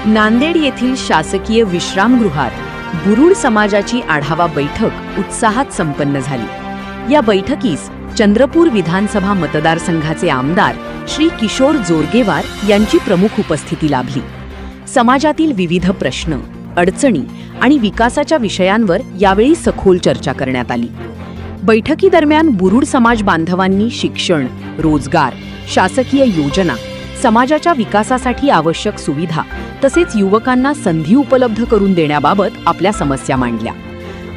नांदेड येथील शासकीय विश्रामगृहात बुरुड समाजाची आढावा बैठक उत्साहात संपन्न झाली। या बैठकीस चंद्रपूर विधानसभा मतदारसंघाचे आमदार श्री किशोर जोरगेवार यांची प्रमुख उपस्थिती लाभली। समाजातील विविध प्रश्न, अडचणी आणि विकासाच्या विषयांवर यावेळी सखोल चर्चा करण्यात आली। बैठकीदरम्यान बुरुड समाज बांधवांनी शिक्षण, रोजगार, शासकीय योजना, समाजाच्या विकासासाठी आवश्यक सुविधा तसेच युवकांना संधी उपलब्ध करून देण्याबाबत आपल्या समस्या मांडल्या।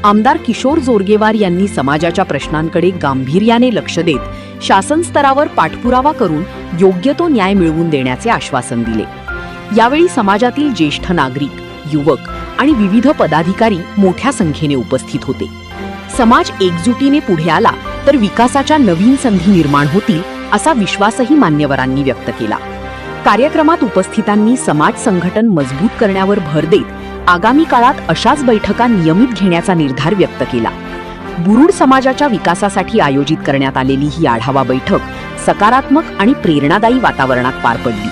आमदार किशोर जोरगेवार यांनी समाजाच्या प्रश्नांकडे गांभीर्याने लक्ष देत शासन स्तरावर पाठपुरावा करून योग्य तो न्याय मिळवून देण्याचे आश्वासन दिले। यावेळी समाजातील ज्येष्ठ नागरिक, युवक आणि विविध पदाधिकारी मोठ्या संख्येने उपस्थित होते। समाज एकजुटीने पुढे आला तर विकासाच्या नवीन संधी निर्माण होतील असा विश्वासही मान्यवरांनी व्यक्त केला। कार्यक्रमात उपस्थितांनी समाज संघटन मजबूत करण्यावर भर देत आगामी काळात अशाच बैठका नियमित घेण्याचा निर्धार व्यक्त केला। बुरुड समाजाच्या विकासासाठी आयोजित करण्यात आलेली ही आढावा बैठक सकारात्मक आणि प्रेरणादायी वातावरणात पार पडली।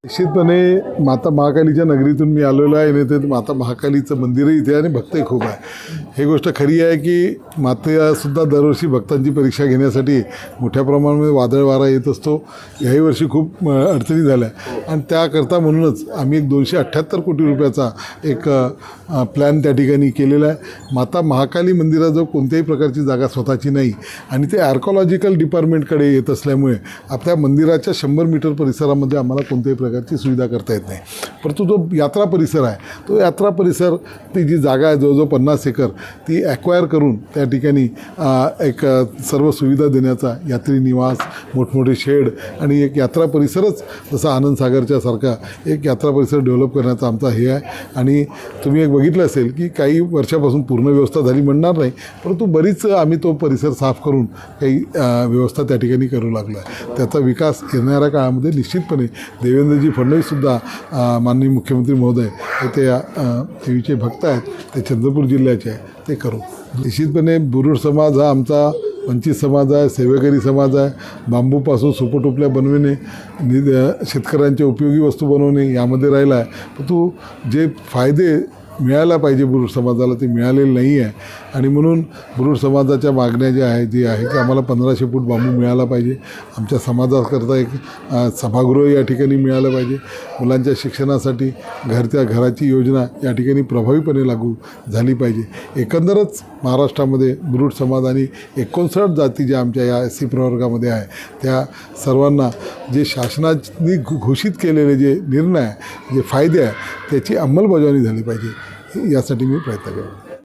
निश्चितपणे माता महाकालीच्या नगरीतून मी आलेलो आहे आणि ते माता महाकालीचं मंदिरही इथे आणि भक्तही खूप आहे। ही गोष्ट खरी आहे की मातेसुद्धा दरवर्षी भक्तांची परीक्षा घेण्यासाठी मोठ्या प्रमाणामध्ये वादळ वारा येत असतो। याही वर्षी खूप अडचणी झाल्या आणि त्याकरता म्हणूनच आम्ही एक 278 कोटी रुपयाचा एक प्लॅन त्या ठिकाणी केलेला आहे। माता महाकाली मंदिराजवळ कोणत्याही प्रकारची जागा स्वतःची नाही आणि ते आर्कॉलॉजिकल डिपार्टमेंटकडे येत असल्यामुळे आपल्या मंदिराच्या 100 मीटर परिसरामध्ये आम्हाला कोणत्याही प्रकारची सुविधा करता येत नाही। परंतु जो यात्रा परिसर आहे तो यात्रा परिसर ती जी जागा आहे जवळजवळ 50 एकर ती ॲक्वायर करून त्या ठिकाणी एक सर्व सुविधा देण्याचा, यात्री निवास, मोठमोठे शेड आणि एक यात्रा परिसरच जसा आनंद सागरच्या सारखा एक यात्रा परिसर डेव्हलप करण्याचा आमचा हे आहे। आणि तुम्ही एक बघितलं असेल की काही वर्षापासून पूर्ण व्यवस्था झाली म्हणणार नाही, परंतु बरीच आम्ही तो परिसर साफ करून काही व्यवस्था त्या ठिकाणी करू लागलो आहे। त्याचा विकास येणाऱ्या काळामध्ये निश्चितपणे देवेंद्रजी फडणवीससुद्धा माननीय मुख्यमंत्री महोदय ते देवीचे भक्त आहेत, ते चंद्रपूर जिल्ह्याचे आहे, ते करू। निश्चितपणे बुरुड समाज हा आमचा वंचित समाज आहे, सेवेकरी समाज आहे। बांबूपासून सुपटोपल्या बनविणे, शेतकऱ्यांच्या उपयोगी वस्तू बनवणे यामध्ये राहिला आहे, परंतु जे फायदे मिळायला पाहिजे बुरुड समाजाला ते मिळालेलं नाही आहे। आणि म्हणून बुरुड समाजाच्या मागण्या ज्या आहे जी आहे की आम्हाला 1500 फूट बांबू मिळाला पाहिजे, आमच्या समाजाकरता एक सभागृह या ठिकाणी मिळालं पाहिजे, मुलांच्या शिक्षणासाठी घराची योजना या ठिकाणी प्रभावीपणे लागू झाली पाहिजे। एकंदरच महाराष्ट्रामध्ये बुरुड समाज आणि 59 जाती ज्या आमच्या या SC प्रवर्गामध्ये आहे त्या सर्वांना जे शासनाने घोषित केलेले जे निर्णय आहे, जे फायदे आहे त्याची अंमलबजावणी झाली पाहिजे यासाठी मी प्रयत्न करेन।